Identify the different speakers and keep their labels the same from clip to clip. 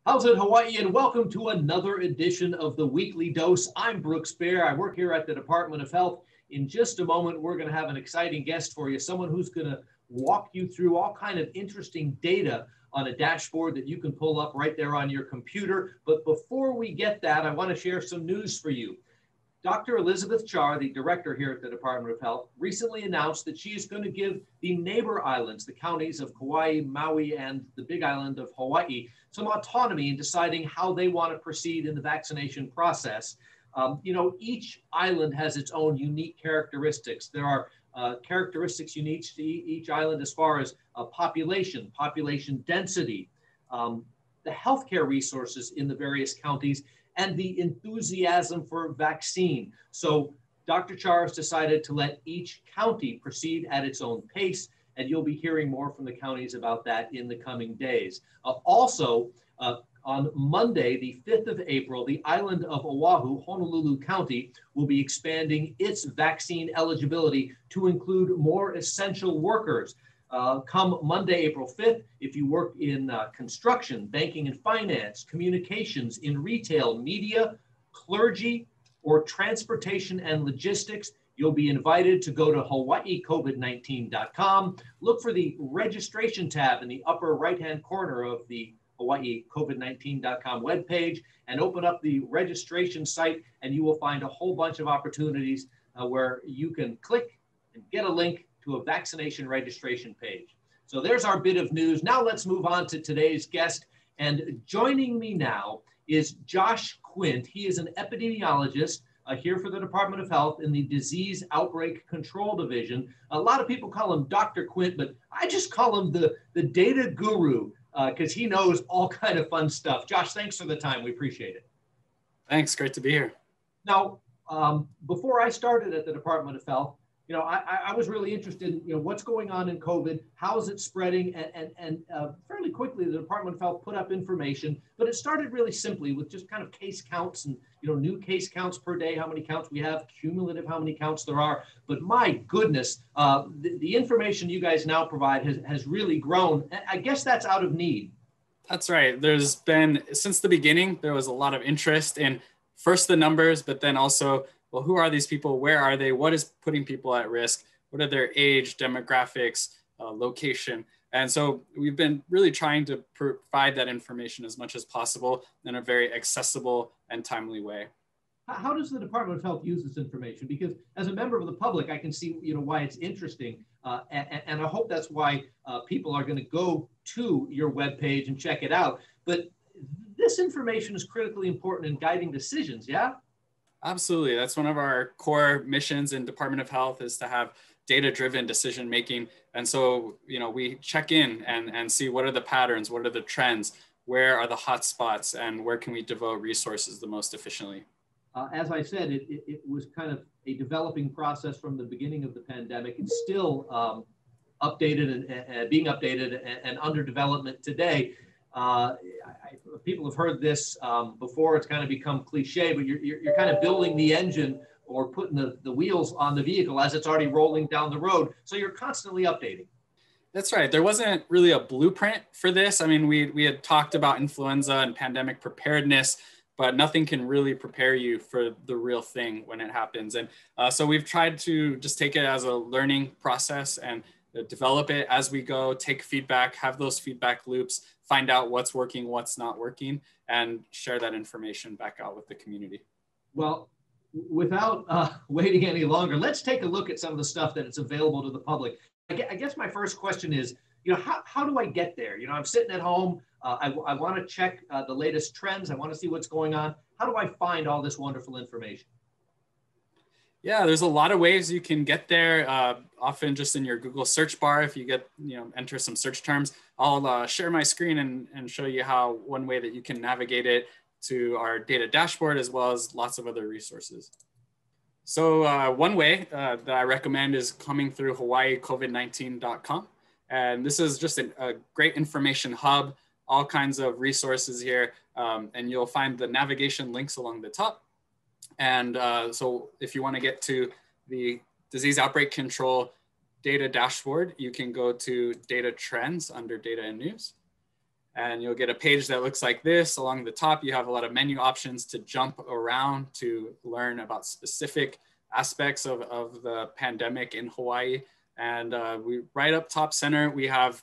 Speaker 1: How's it, Hawaii? And welcome to another edition of the Weekly Dose. I'm Brooks Bear. I work here at the Department of Health. In just a moment, we're going to have an exciting guest for you, someone who's going to walk you through all kind of interesting data on a dashboard that you can pull up right there on your computer. But before we get that, I want to share some news for you. Dr. Elizabeth Char, the director here at the Department of Health, recently announced that she is going to give the neighbor islands, the counties of Kauai, Maui, and the Big Island of Hawaii, some autonomy in deciding how they want to proceed in the vaccination process. Each island has its own unique characteristics. There are characteristics unique to each island as far as population density, the healthcare resources in the various counties, and the enthusiasm for vaccine. So Dr. Char has decided to let each county proceed at its own pace, and you'll be hearing more from the counties about that in the coming days. Also, on Monday, the 5th of April, the island of Oahu, Honolulu County, will be expanding its vaccine eligibility to include more essential workers. Come Monday, April 5th, if you work in construction, banking and finance, communications, in retail, media, clergy, or transportation and logistics, you'll be invited to go to hawaiicovid19.com. Look for the registration tab in the upper right-hand corner of the hawaiicovid19.com webpage and open up the registration site, and you will find a whole bunch of opportunities where you can click and get a link to a vaccination registration page. So there's our bit of news. Now let's move on to today's guest. And joining me now is Josh Quint. He is an epidemiologist here for the Department of Health in the Disease Outbreak Control Division. A lot of people call him Dr. Quint, but I just call him the data guru because he knows all kind of fun stuff. Josh, thanks for the time. We appreciate it.
Speaker 2: Thanks. Great to be here.
Speaker 1: Now, before I started at the Department of Health, I was really interested in, what's going on in COVID, how is it spreading, and fairly quickly the Department of Health put up information, but it started really simply with just kind of case counts and, new case counts per day, how many counts we have, cumulative, how many counts there are. But my goodness, the information you guys now provide has really grown. I guess that's out of need.
Speaker 2: That's right. There's been, since the beginning, there was a lot of interest in first the numbers, but then also, well, who are these people? Where are they? What is putting people at risk? What are their age, demographics, location? And so we've been really trying to provide that information as much as possible in a very accessible and timely way.
Speaker 1: How does the Department of Health use this information? Because as a member of the public, I can see why it's interesting. And I hope that's why people are going to go to your webpage and check it out. But this information is critically important in guiding decisions, yeah?
Speaker 2: Absolutely. That's one of our core missions in Department of Health is to have data-driven decision making. And so, we check in and see what are the patterns, what are the trends, where are the hot spots, and where can we devote resources the most efficiently.
Speaker 1: As I said, it was kind of a developing process from the beginning of the pandemic. It's still updated and being updated and under development today. People have heard this before. It's kind of become cliche, but you're kind of building the engine or putting the wheels on the vehicle as it's already rolling down the road. So you're constantly updating.
Speaker 2: That's right. There wasn't really a blueprint for this. I mean, we had talked about influenza and pandemic preparedness, but nothing can really prepare you for the real thing when it happens. And so we've tried to just take it as a learning process and develop it as we go, take feedback, have those feedback loops, find out what's working, what's not working, and share that information back out with the community.
Speaker 1: Well, without waiting any longer, let's take a look at some of the stuff that is available to the public. I guess my first question is, how do I get there? I'm sitting at home. I want to check the latest trends. I want to see what's going on. How do I find all this wonderful information?
Speaker 2: Yeah, there's a lot of ways you can get there. Often just in your Google search bar, if you enter some search terms, I'll share my screen and show you how one way that you can navigate it to our data dashboard, as well as lots of other resources. So one way that I recommend is coming through hawaiicovid19.com. And this is just a great information hub, all kinds of resources here. And you'll find the navigation links along the top. And so if you want to get to the disease outbreak control data dashboard, you can go to data trends under data and news. and you'll get a page that looks like this. Along the top, you have a lot of menu options to jump around to learn about specific aspects of the pandemic in Hawaii. And we right up top center, we have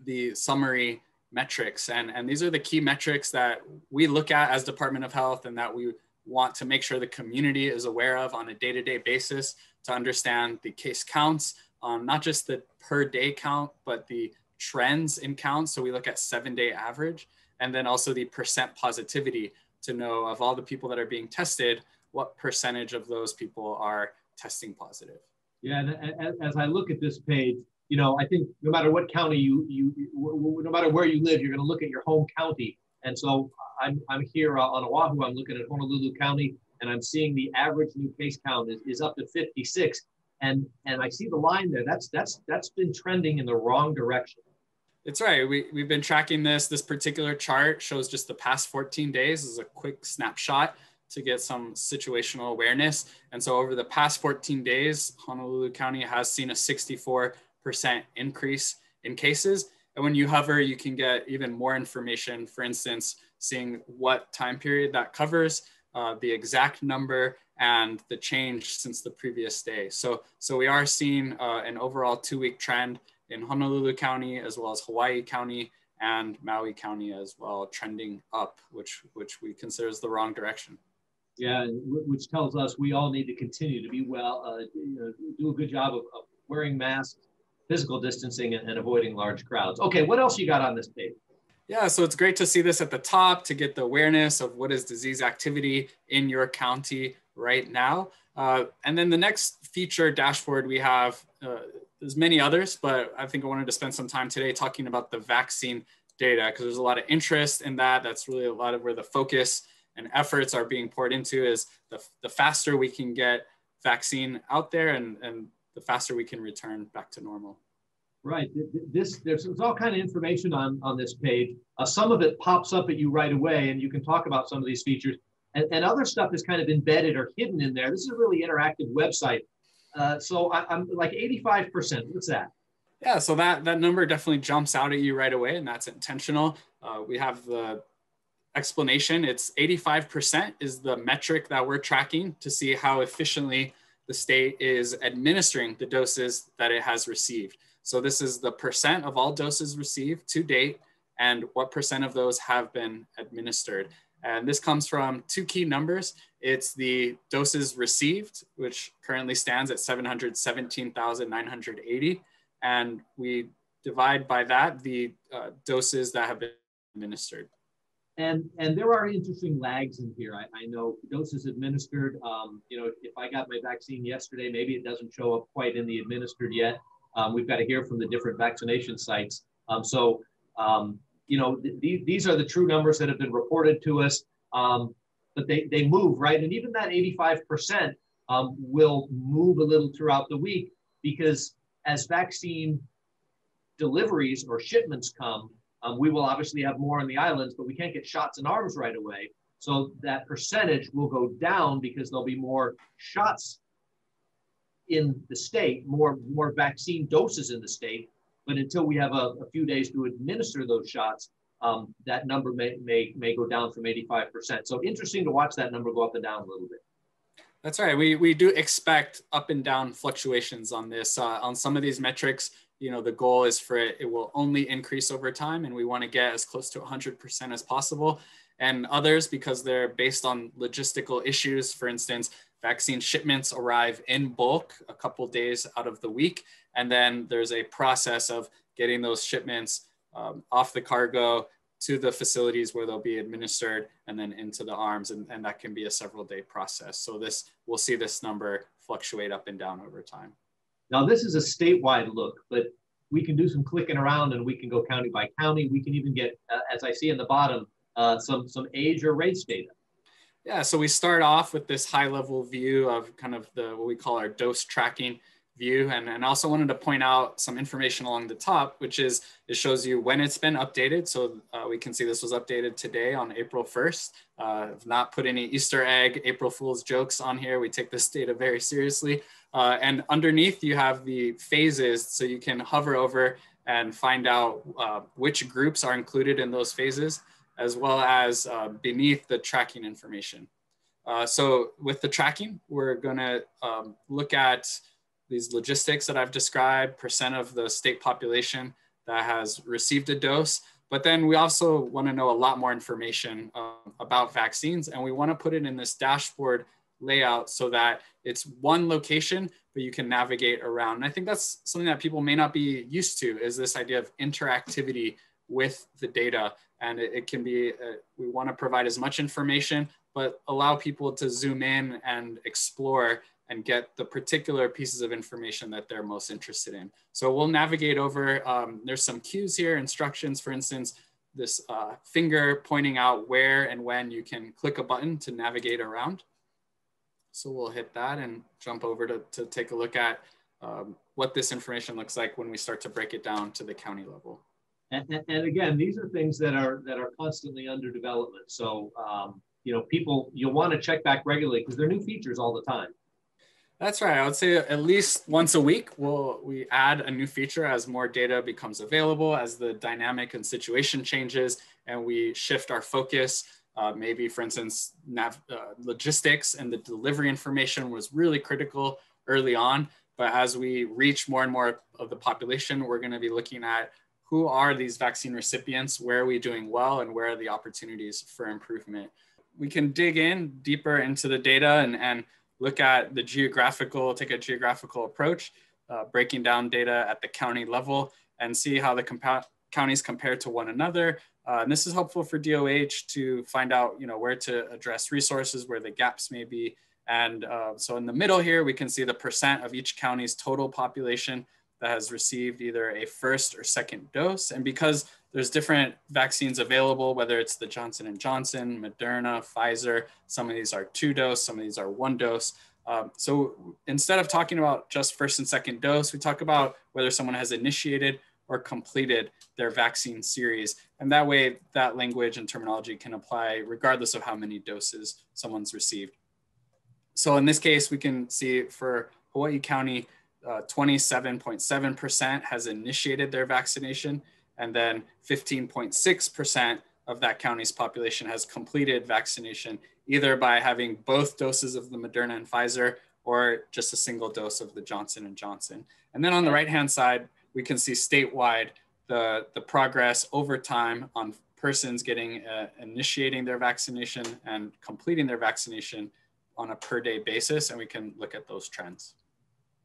Speaker 2: the summary metrics. And these are the key metrics that we look at as Department of Health and that we want to make sure the community is aware of on a day-to-day basis to understand the case counts, not just the per day count, but the trends in counts. So we look at 7-day average, and then also the percent positivity to know of all the people that are being tested, what percentage of those people are testing positive.
Speaker 1: Yeah, and as I look at this page, you know, I think no matter what county no matter where you live, you're going to look at your home county. And so I'm here on Oahu. I'm looking at Honolulu County, and I'm seeing the average new case count is up to 56. And I see the line there. That's been trending in the wrong direction.
Speaker 2: It's right. We've been tracking this. This particular chart shows just the past 14 days. This is a quick snapshot to get some situational awareness. And so over the past 14 days, Honolulu County has seen a 64% increase in cases. And when you hover, you can get even more information. For instance, seeing what time period that covers, the exact number, and the change since the previous day. So we are seeing an overall 2-week trend in Honolulu County, as well as Hawaii County and Maui County as well, trending up, which we consider is the wrong direction.
Speaker 1: Yeah, which tells us we all need to continue to be do a good job of wearing masks, physical distancing, and avoiding large crowds. Okay, what else you got on this page?
Speaker 2: Yeah, so it's great to see this at the top to get the awareness of what is disease activity in your county right now. And then the next feature dashboard we have, there's many others, but I think I wanted to spend some time today talking about the vaccine data because there's a lot of interest in that. That's really a lot of where the focus and efforts are being poured into is the faster we can get vaccine out there and the faster we can return back to normal.
Speaker 1: Right. There's all kind of information on this page. Some of it pops up at you right away, and you can talk about some of these features. And other stuff is kind of embedded or hidden in there. This is a really interactive website. So I'm like 85%. What's that?
Speaker 2: Yeah, so that number definitely jumps out at you right away, and that's intentional. We have the explanation. It's 85% is the metric that we're tracking to see how efficiently the state is administering the doses that it has received. So this is the percent of all doses received to date and what percent of those have been administered. And this comes from 2 key numbers. It's the doses received, which currently stands at 717,980. And we divide by that the doses that have been administered.
Speaker 1: And there are interesting lags in here. I know doses administered, if I got my vaccine yesterday, maybe it doesn't show up quite in the administered yet. We've got to hear from the different vaccination sites. These are the true numbers that have been reported to us, but they move, right? And even that 85% will move a little throughout the week because as vaccine deliveries or shipments come, we will obviously have more on the islands, but we can't get shots in arms right away. So that percentage will go down because there'll be more shots in the state, more vaccine doses in the state. But until we have a few days to administer those shots, that number may go down from 85%. So interesting to watch that number go up and down a little bit.
Speaker 2: That's right. We do expect up and down fluctuations on this. On some of these metrics, the goal is for it will only increase over time, and we want to get as close to 100% as possible. And others, because they're based on logistical issues, for instance, vaccine shipments arrive in bulk a couple days out of the week. And then there's a process of getting those shipments off the cargo to the facilities where they'll be administered and then into the arms. And that can be a several-day process. So we'll see this number fluctuate up and down over time.
Speaker 1: Now, this is a statewide look, but we can do some clicking around and we can go county by county. We can even get, as I see in the bottom, some age or race data.
Speaker 2: Yeah, so we start off with this high-level view of kind of what we call our dose tracking view. And I also wanted to point out some information along the top, which is it shows you when it's been updated. So we can see this was updated today on April 1st. I've not put any Easter egg, April Fool's jokes on here. We take this data very seriously. And underneath you have the phases, so you can hover over and find out which groups are included in those phases, as well as beneath the tracking information. So with the tracking, we're going to look at these logistics that I've described, percent of the state population that has received a dose. But then we also want to know a lot more information about vaccines, and we want to put it in this dashboard layout so that it's one location, but you can navigate around. And I think that's something that people may not be used to, is this idea of interactivity with the data. And it can be, we want to provide as much information, but allow people to zoom in and explore and get the particular pieces of information that they're most interested in. So we'll navigate over, there's some cues here, instructions, for instance, this finger pointing out where and when you can click a button to navigate around. So we'll hit that and jump over to take a look at what this information looks like when we start to break it down to the county level.
Speaker 1: And again, these are things that are constantly under development. So, you know, you'll want to check back regularly because there are new features all the time.
Speaker 2: That's right. I would say at least once a week, we add a new feature as more data becomes available, as the dynamic and situation changes, and we shift our focus. Maybe, for instance, logistics and the delivery information was really critical early on. But as we reach more and more of the population, we're going to be looking at who are these vaccine recipients, where are we doing well, and where are the opportunities for improvement. We can dig in deeper into the data and look at the take a geographical approach, breaking down data at the county level and see how the counties compare to one another. And this is helpful for DOH to find out, you know, where to address resources, where the gaps may be. And so in the middle here, we can see the percent of each county's total population that has received either a first or second dose. And because there's different vaccines available, whether it's the Johnson & Johnson, Moderna, Pfizer, some of these are 2-dose, some of these are 1-dose. So instead of talking about just first and second dose, we talk about whether someone has initiated or completed their vaccine series. And that way, that language and terminology can apply regardless of how many doses someone's received. So in this case, we can see for Hawaii County, 27.7% has initiated their vaccination, and then 15.6% of that county's population has completed vaccination, either by having both doses of the Moderna and Pfizer or just a single dose of the Johnson & Johnson. And then on the right-hand side, we can see statewide the progress over time on persons initiating their vaccination and completing their vaccination on a per day basis, and we can look at those trends.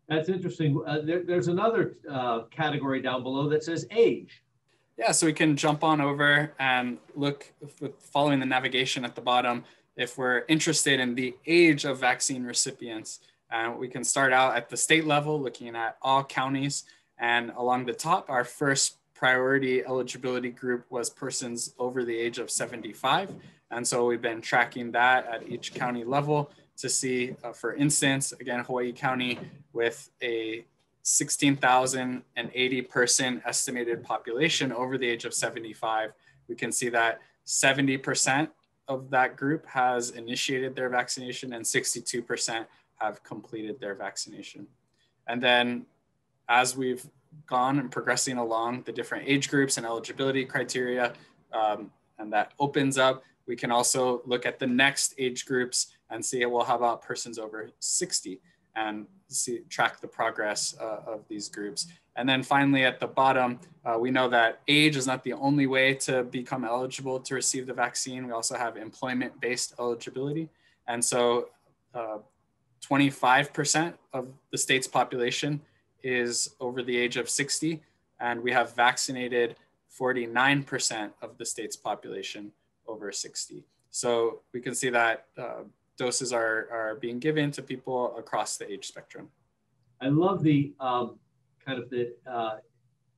Speaker 1: That's interesting. There's another category down below that says age.
Speaker 2: Yeah, so we can jump on over and look, following the navigation at the bottom, if we're interested in the age of vaccine recipients. We can start out at the state level, looking at all counties. And along the top, our first priority eligibility group was persons over the age of 75. And so we've been tracking that at each county level to see, for instance, again, Hawaii County with a 16,080 person estimated population over the age of 75. We can see that 70% of that group has initiated their vaccination and 62% have completed their vaccination. And then as we've gone and progressing along the different age groups and eligibility criteria, and that opens up, we can also look at the next age groups and see, well, how about persons over 60, and track the progress of these groups. And then finally at the bottom, we know that age is not the only way to become eligible to receive the vaccine. We also have employment-based eligibility. And so 25% of the state's population is over the age of 60, and we have vaccinated 49% of the state's population over 60. So we can see that doses are being given to people across the age spectrum.
Speaker 1: I love the kind of the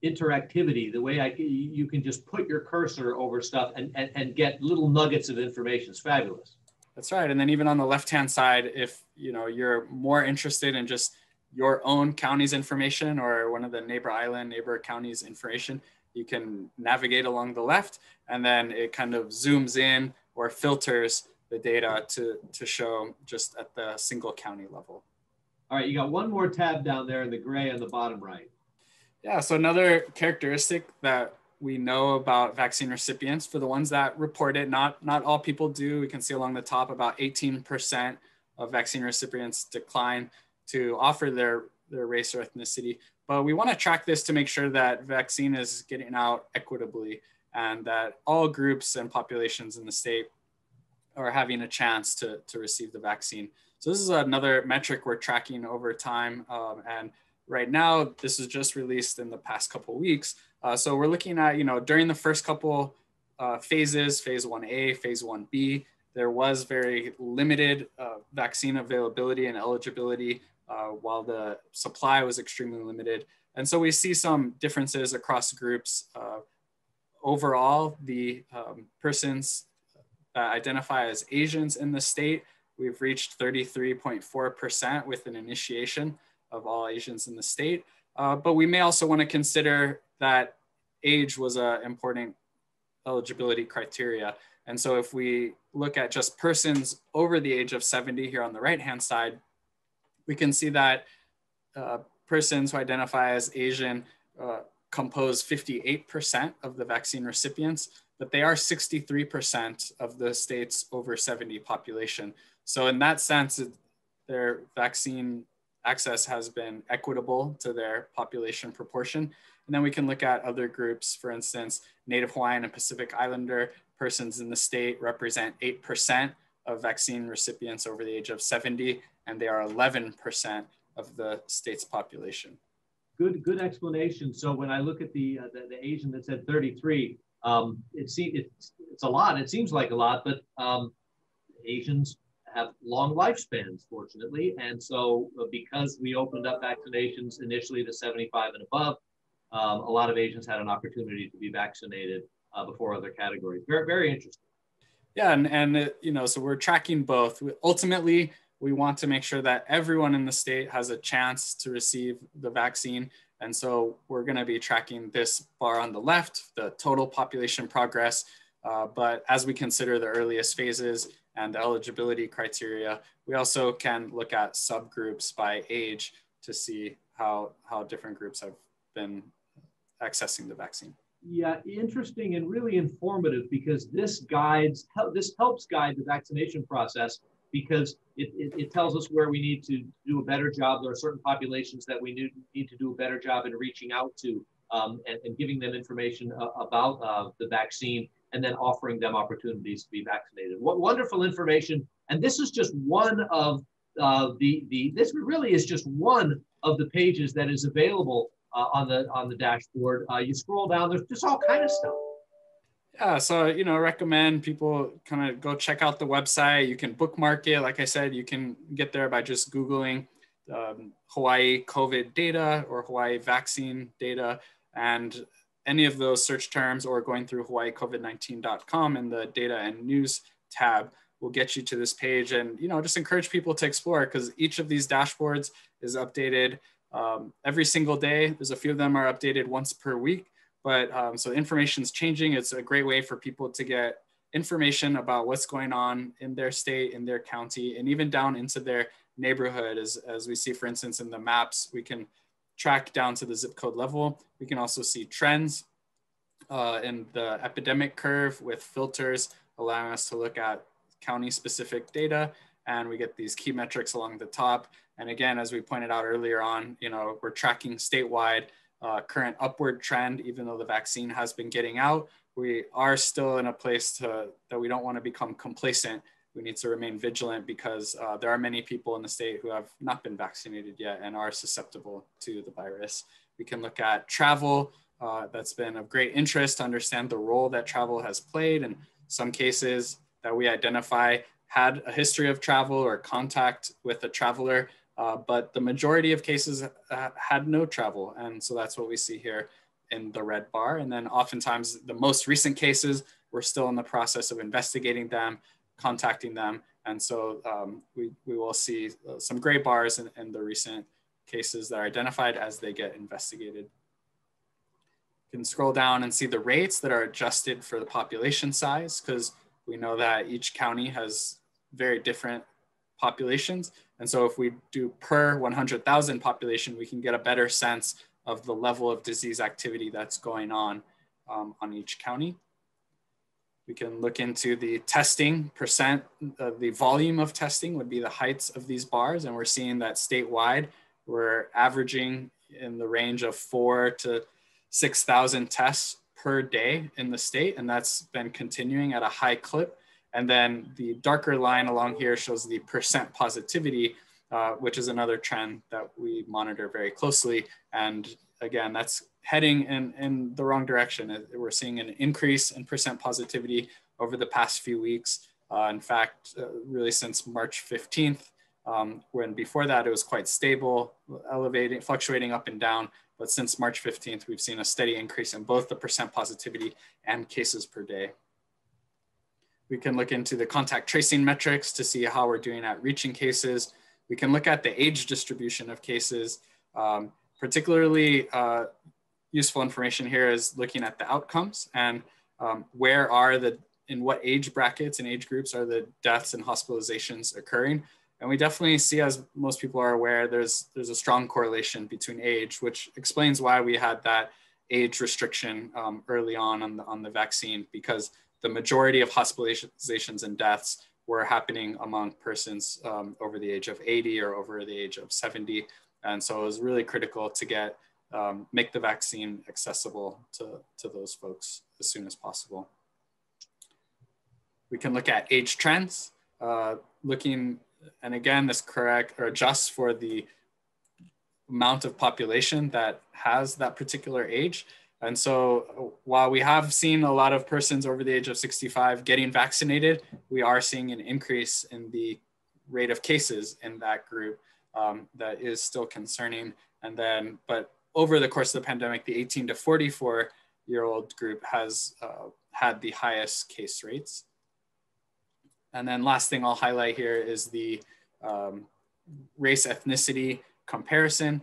Speaker 1: interactivity, the way you can just put your cursor over stuff and get little nuggets of information. It's fabulous.
Speaker 2: That's right. And then even on the left-hand side, if you're more interested in just your own county's information or one of the neighbor counties' information, you can navigate along the left, and then it kind of zooms in or filters the data to show just at the single county level.
Speaker 1: All right, you got one more tab down there in the gray on the bottom right.
Speaker 2: Yeah, so another characteristic that we know about vaccine recipients, for the ones that report it, not all people do. We can see along the top about 18% of vaccine recipients decline to offer their race or ethnicity. But we want to track this to make sure that vaccine is getting out equitably and that all groups and populations in the state are having a chance to receive the vaccine. So this is another metric we're tracking over time. And right now, this is just released in the past couple of weeks. So we're looking at, during the first couple phases, phase 1A, phase 1B, there was very limited vaccine availability and eligibility while the supply was extremely limited. And so we see some differences across groups. Overall, the persons that identify as Asians in the state, we've reached 33.4% with an initiation of all Asians in the state. But we may also want to consider that age was an important eligibility criteria. And so if we look at just persons over the age of 70 here on the right-hand side, we can see that persons who identify as Asian compose 58% of the vaccine recipients, but they are 63% of the state's over 70 population. So in that sense, their vaccine access has been equitable to their population proportion. And then we can look at other groups, for instance, Native Hawaiian and Pacific Islander persons in the state represent 8% of vaccine recipients over the age of 70, and they are 11% of the state's population.
Speaker 1: Good explanation. So when I look at the Asian that said 33, it's a lot. It seems like a lot, but Asians have long lifespans, fortunately. And so because we opened up vaccinations initially to 75 and above, a lot of Asians had an opportunity to be vaccinated before other categories. Very, very interesting.
Speaker 2: Yeah, and so we're tracking both. Ultimately, we want to make sure that everyone in the state has a chance to receive the vaccine. And so we're going to be tracking this bar on the left, the total population progress. But as we consider the earliest phases and the eligibility criteria, we also can look at subgroups by age to see how different groups have been accessing the vaccine.
Speaker 1: Yeah, interesting and really informative, because this helps guide the vaccination process, because it tells us where we need to do a better job. There are certain populations that we need to do a better job in reaching out to and giving them information about the vaccine, and then offering them opportunities to be vaccinated. What wonderful information. And this is just one of this really is just one of the pages that is available on the dashboard. You scroll down, there's just all kind of stuff.
Speaker 2: Yeah, so recommend people kind of go check out the website. You can bookmark it. Like I said, you can get there by just Googling Hawaii COVID data or Hawaii vaccine data, and any of those search terms, or going through hawaiicovid19.com in the data and news tab will get you to this page. And just encourage people to explore, because each of these dashboards is updated every single day. There's a few of them are updated once per week. But so information is changing. It's a great way for people to get information about what's going on in their state, in their county, and even down into their neighborhood. As we see, for instance, in the maps, we can track down to the zip code level. We can also see trends in the epidemic curve with filters, allowing us to look at county-specific data. And we get these key metrics along the top. And again, as we pointed out earlier on, we're tracking statewide current upward trend. Even though the vaccine has been getting out, we are still in a place that we don't want to become complacent. We need to remain vigilant, because there are many people in the state who have not been vaccinated yet and are susceptible to the virus. We can look at travel. That's been of great interest to understand the role that travel has played. In some cases that we identify had a history of travel or contact with a traveler, but the majority of cases had no travel. And so that's what we see here in the red bar. And then oftentimes the most recent cases, we're still in the process of investigating them, contacting them. And so we will see some gray bars in the recent cases that are identified as they get investigated. You can scroll down and see the rates that are adjusted for the population size, because we know that each county has very different populations. And so if we do per 100,000 population, we can get a better sense of the level of disease activity that's going on each county. We can look into the testing percent, the volume of testing would be the heights of these bars. And we're seeing that statewide, we're averaging in the range of 4,000 to 6,000 tests per day in the state. And that's been continuing at a high clip. And then the darker line along here shows the percent positivity, which is another trend that we monitor very closely. And again, that's heading in the wrong direction. We're seeing an increase in percent positivity over the past few weeks. In fact, really since March 15th, when before that it was quite stable, elevating, fluctuating up and down. But since March 15th, we've seen a steady increase in both the percent positivity and cases per day. We can look into the contact tracing metrics to see how we're doing at reaching cases. We can look at the age distribution of cases. Particularly useful information here is looking at the outcomes and in what age brackets and age groups are the deaths and hospitalizations occurring. And we definitely see, as most people are aware, there's a strong correlation between age, which explains why we had that age restriction early on the vaccine, because the majority of hospitalizations and deaths were happening among persons over the age of 80 or over the age of 70. And so it was really critical to make the vaccine accessible to those folks as soon as possible. We can look at age trends, and again, this adjusts for the amount of population that has that particular age. And so while we have seen a lot of persons over the age of 65 getting vaccinated, we are seeing an increase in the rate of cases in that group that is still concerning. But over the course of the pandemic, the 18 to 44-year-old group has had the highest case rates. And then last thing I'll highlight here is the race ethnicity comparison,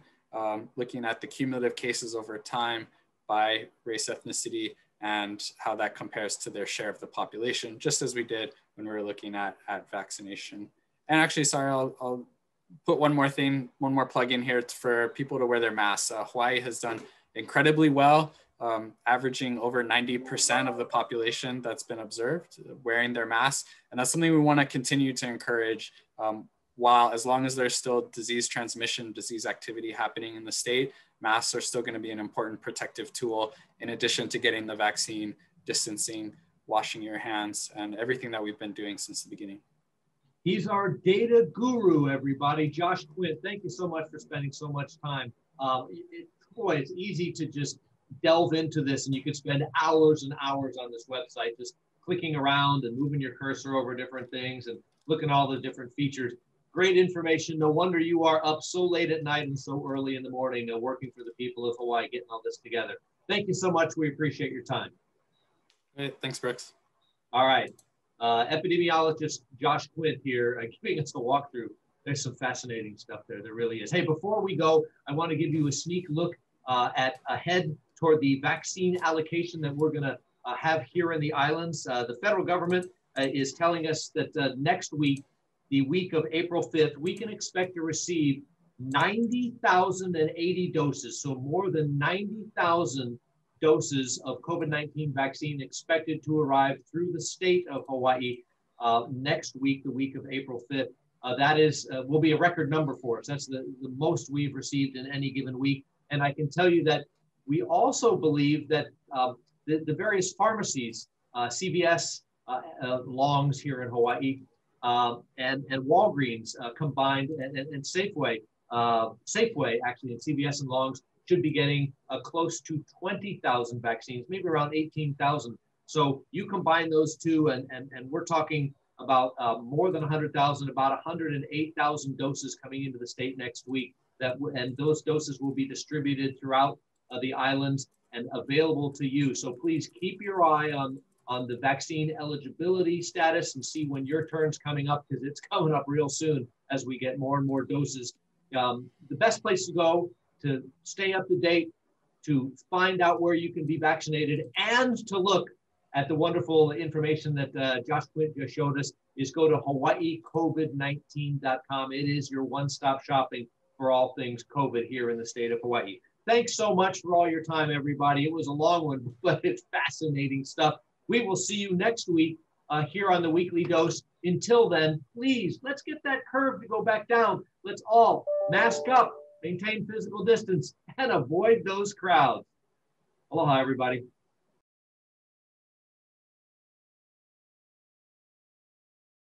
Speaker 2: looking at the cumulative cases over time by race ethnicity and how that compares to their share of the population, just as we did when we were looking at vaccination. And actually, sorry, I'll put one more plug in here for people to wear their masks. Hawaii has done incredibly well, averaging over 90% of the population that's been observed wearing their masks. And that's something we want to continue to encourage as long as there's still disease transmission, disease activity happening in the state. Masks are still going to be an important protective tool in addition to getting the vaccine, distancing, washing your hands, and everything that we've been doing since the beginning.
Speaker 1: He's our data guru, everybody. Josh Quint, thank you so much for spending so much time. Boy, it's easy to just delve into this, and you could spend hours and hours on this website just clicking around and moving your cursor over different things and looking at all the different features. Great information. No wonder you are up so late at night and so early in the morning working for the people of Hawaii, getting all this together. Thank you so much. We appreciate your time.
Speaker 2: Great. Thanks, Brooks.
Speaker 1: All right. Epidemiologist Josh Quint here giving us a walkthrough. There's some fascinating stuff there. There really is. Hey, before we go, I want to give you a sneak look ahead toward the vaccine allocation that we're going to have here in the islands. The federal government is telling us that next week, the week of April 5th, we can expect to receive 90,080 doses. So more than 90,000 doses of COVID-19 vaccine expected to arrive through the state of Hawaii next week, the week of April 5th. That will be a record number for us. That's the most we've received in any given week. And I can tell you that we also believe that the various pharmacies, CVS, Longs here in Hawaii, and Walgreens combined, and Safeway actually, and CVS and Longs should be getting close to 20,000 vaccines, maybe around 18,000. So you combine those two, and we're talking about more than 100,000, about 108,000 doses coming into the state next week. And those doses will be distributed throughout the islands and available to you. So please keep your eye on the vaccine eligibility status and see when your turn's coming up, because it's coming up real soon as we get more and more doses. The best place to go to stay up to date, to find out where you can be vaccinated, and to look at the wonderful information that Josh Quint just showed us is go to hawaiicovid19.com. It is your one-stop shopping for all things COVID here in the state of Hawaii. Thanks so much for all your time, everybody. It was a long one, but it's fascinating stuff. We will see you next week here on the Weekly Dose. Until then, please, let's get that curve to go back down. Let's all mask up, maintain physical distance, and avoid those crowds. Aloha, everybody.